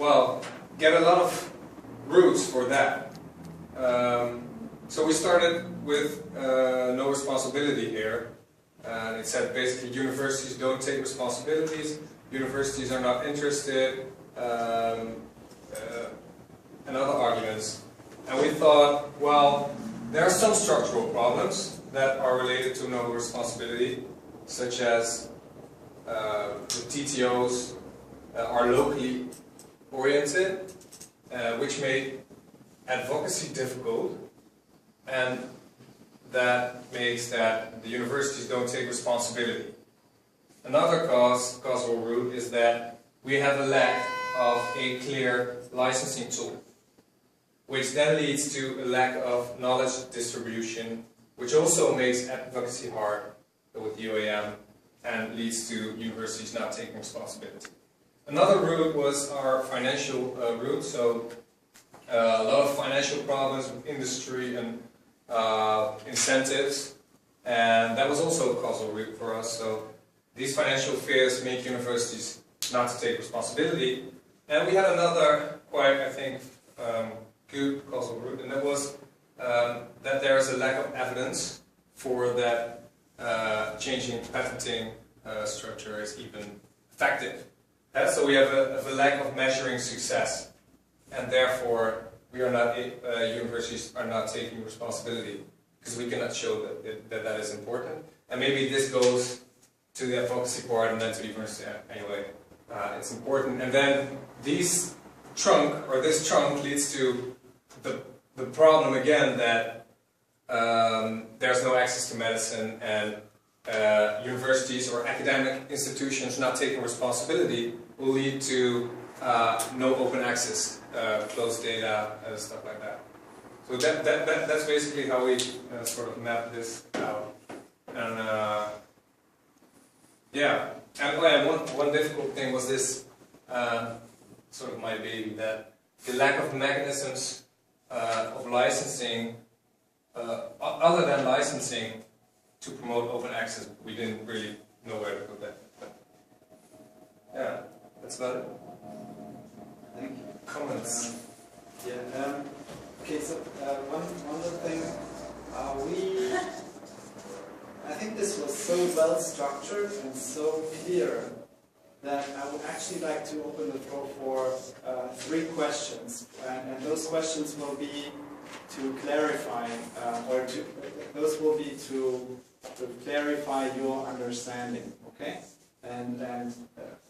well, get a lot of roots for that. So we started with no responsibility here. And it said basically universities don't take responsibilities, universities are not interested, and other arguments. And we thought, well, there are some structural problems that are related to no responsibility, such as the TTOs are locally oriented, which made advocacy difficult, and that makes that the universities don't take responsibility. Another causal root is that we have a lack of a clear licensing tool, which then leads to a lack of knowledge distribution, which also makes advocacy hard with UAM and leads to universities not taking responsibility. Another root was our financial root, so a lot of financial problems with industry and incentives, and that was also a causal root for us. So these financial fears make universities not to take responsibility. And we had another quite, I think, good causal root, and that was that there is a lack of evidence for that changing patenting structure is even effective. So we have a lack of measuring success, and therefore we are not, universities are not taking responsibility because we cannot show that is important. And maybe this goes to the advocacy part and then to the university anyway. It's important. And then this trunk leads to the problem again that there's no access to medicine, and universities or academic institutions not taking responsibility will lead to no open access, closed data, stuff like that. So that's basically how we sort of map this out. And yeah, and one difficult thing was this sort of my baby, that the lack of mechanisms of licensing, other than licensing, to promote open access. We didn't really know where to put that. But yeah, that's about it. Thank you. Comments? Okay, so one other thing, I think this was so well structured and so clear that I would actually like to open the floor for 3 questions, and those questions will be to clarify, those will be to clarify your understanding, okay? And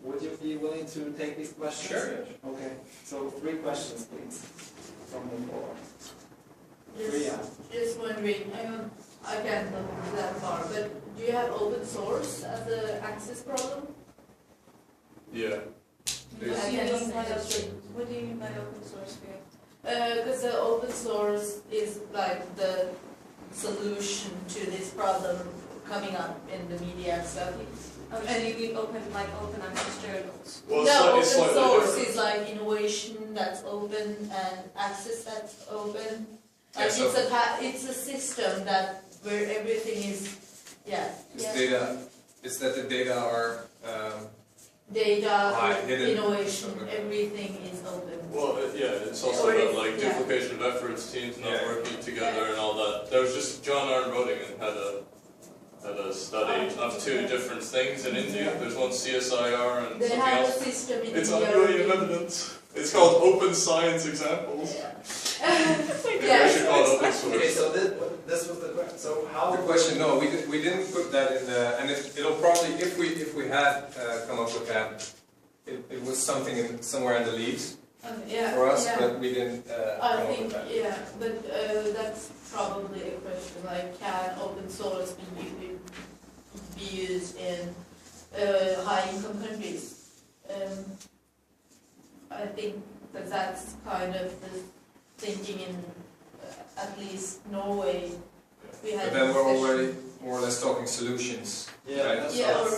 would you be willing to take these questions? Sure. Okay, so 3 questions, please, from the floor. Just wondering, I can't look that far, but do you have open source as an access problem? Yeah. What do you mean by open source here? Because the open source is like the solution to this problem coming up in the media and stuff. And you mean open access journals? Well, no, open slightly source different. is like innovation that's open and access that's open. Like Yeah, it's a system that where everything is, Data. It's that the data are data, hidden, innovation, something. everything is open. Well, it's also about like duplication of efforts, teams not working together, and all that. There was just John Arne-Roddingen had a study of 2 different things in India. There's one CSIR and They something have else. a system in It's India. on brilliant evidence. It's called Open Science Examples. Maybe I should call it open source. Okay, so this was the question. So how? the question. No, we didn't put that in the. And it'll probably, if we had come up with that, it was something somewhere in the leaves for us, but we didn't come up with that. But that's probably a question like, can open source be used in high-income countries? I think that's kind of the thinking in at least Norway. We had But then we're discussion. already more or less talking solutions, Yeah, right? that's Yeah, or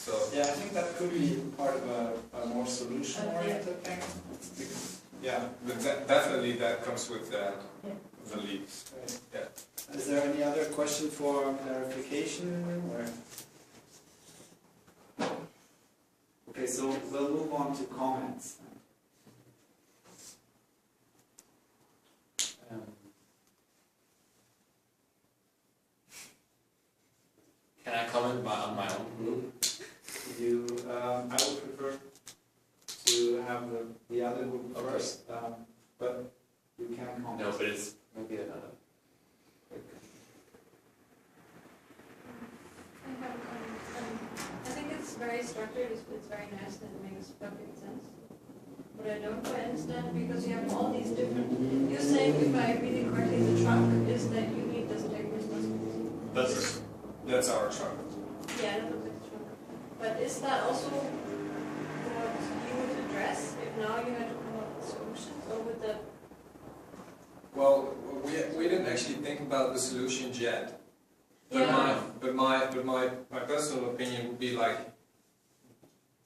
So Yeah, I think that could be part of a more solution-oriented thing. Yeah. but definitely that comes with the leaves. Right. Yeah. Is there any other question for clarification? Or? Okay, so we'll move on to comments. have the other group Okay. first, but you can comment. No, but it's maybe another. I have a comment. I think it's very structured, it's very nice, and it makes perfect sense. But I don't quite understand because you have all these different. You're saying, if I read it correctly, the trunk is that you need doesn't take responsibility. That's our chunk. Yeah, that looks like the trunk. But is that also what you would address if now you had to come up with solutions, or would that? Well, we didn't actually think about the solutions yet. But my personal opinion would be like,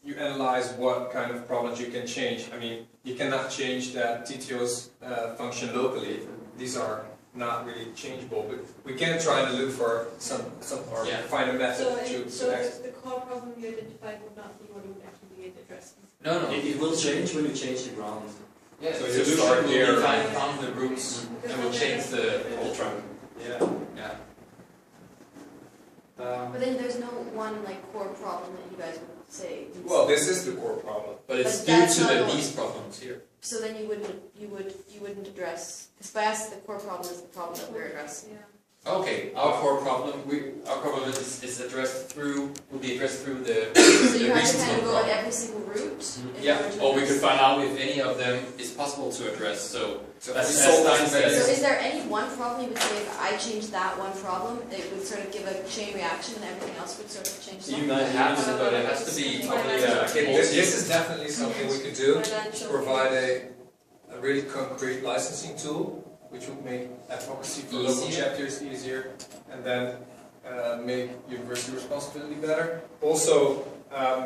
you analyze what kind of problems you can change. I mean, you cannot change that TTOs function locally. These are not really changeable, but we can try to look for some or Yeah. find a method So to the core problem you identified would not be what would actually be addressed. No. It will change when you change the ground. Yeah, So the you solution start will here. be found the roots and will change the whole trunk. Yeah. Yeah. But then there's no one like core problem that you guys would say. Well, this is the core problem. But it's But due that's to not all. these problems here. So then you wouldn't address, because by us the core problem is the problem that we're addressing. Yeah. Okay, our core problem is addressed through will be addressed through the So you have to reasons kind of for go the on problem. every single route. in Yeah, order to or we could address- find out if any of them is possible to address. So So That's- we that's solve fine, this but- mess. So is there any one problem you would say if I changed that one problem, it would sort of give a chain reaction and everything else would sort of change? You something? might perhaps, but it has to be probably Okay, this is definitely something we could do. Financial. Provide a really concrete licensing tool, which would make advocacy for local Easier. chapters easier, and then make university responsibility better. Also,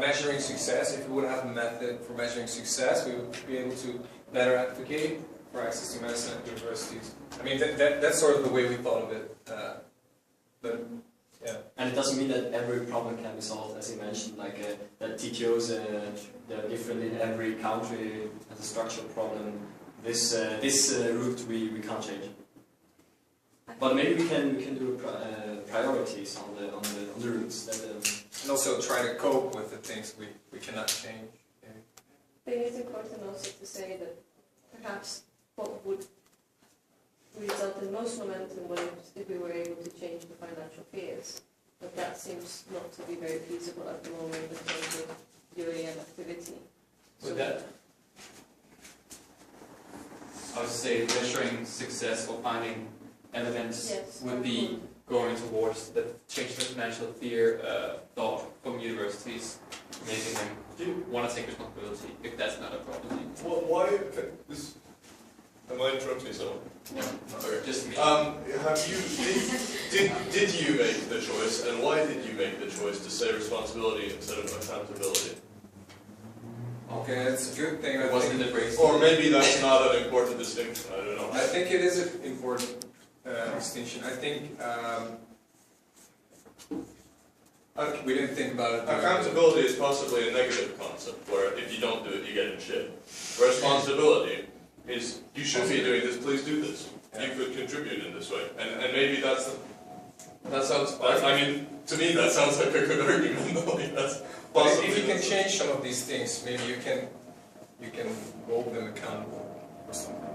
measuring success. If we would have a method for measuring success, we would be able to better advocate for access to medicine at universities. I mean, that's sort of the way we thought of it. But yeah. And it doesn't mean that every problem can be solved, as you mentioned, like that TTOs they're different in every country, as a structural problem. This route we can't change. But maybe we can do priorities on the routes that. And also try to cope with the things we cannot change. I think it's important also to say that perhaps what would result in most momentum was if we were able to change the financial fears. But that seems not to be very feasible at the moment in terms of doing an activity. with that, I would say measuring success or finding evidence Yes. would be going towards the change the financial fear thought from universities, making them want to take responsibility if that's not a problem. Well, why? Am I interrupting someone? No. Okay. Just me. Have you did you make the choice, and why did you make the choice to say responsibility instead of accountability? Okay, that's a good thing. I Wasn't think. it brave? Or maybe that's not an important distinction. I don't know. I think it is an important distinction. I think we didn't think about it. Accountability is possibly a negative concept, where if you don't do it, you get in shit. Responsibility is, you should be doing this, please do this. You could contribute in this way. And maybe that sounds, I mean, to me that sounds like a good argument. Like that's But possibly. if you can change some of these things, maybe you can hold them accountable or something.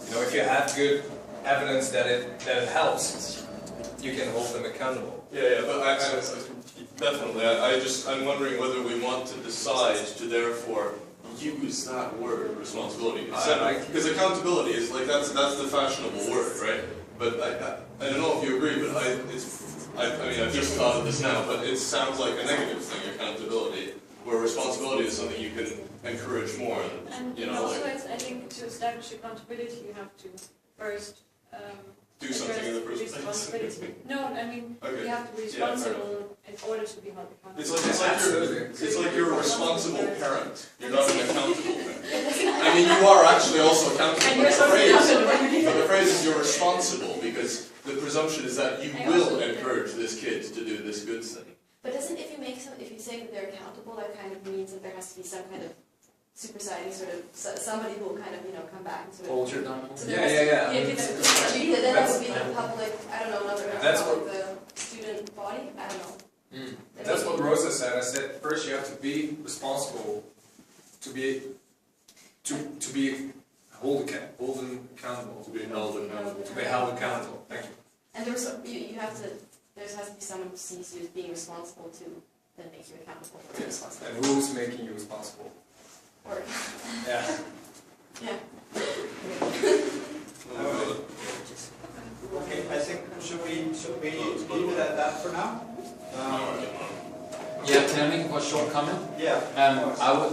You know, if you have good evidence that it helps, you can hold them accountable. Yeah, but definitely. I'm wondering whether we want to decide to therefore use that word, responsibility, because accountability is like that's the fashionable word, right? But I don't know if you agree, but I mean I've just thought of this now, but it sounds like a negative thing, accountability, where responsibility is something you can encourage more. And You know, also, like I think to establish accountability, you have to first do something in the address first place. responsibility. No, I mean Okay. you have to be Yeah, fair responsible in order to be held accountable. It's like you're a responsible parent. You're not an accountable parent. I mean, you are actually also accountable. And But you're the so phrase, accountable. but the phrase is you're responsible because the presumption is that you I will also- encourage this kid to do this good thing. But doesn't if you say that they're accountable, that kind of means that there has to be some kind of supersiding sort of somebody who will kind of come back and sort of. Hold your down. So Yeah, there has yeah, to yeah. be- then that would be the public. I don't know another. That's public, the student body. I don't know. Mm. That's what Rosa said. I said first you have to be responsible to be to be holden accountable. To be held accountable. To be held accountable. Thank you. And there has to be someone who sees you as being responsible to then make you accountable for your Yes. responsibility. And who's making you responsible? Or, Yeah. yeah. Okay, I think should we leave it at that for now? Yeah, can I make a short comment? Yeah. I would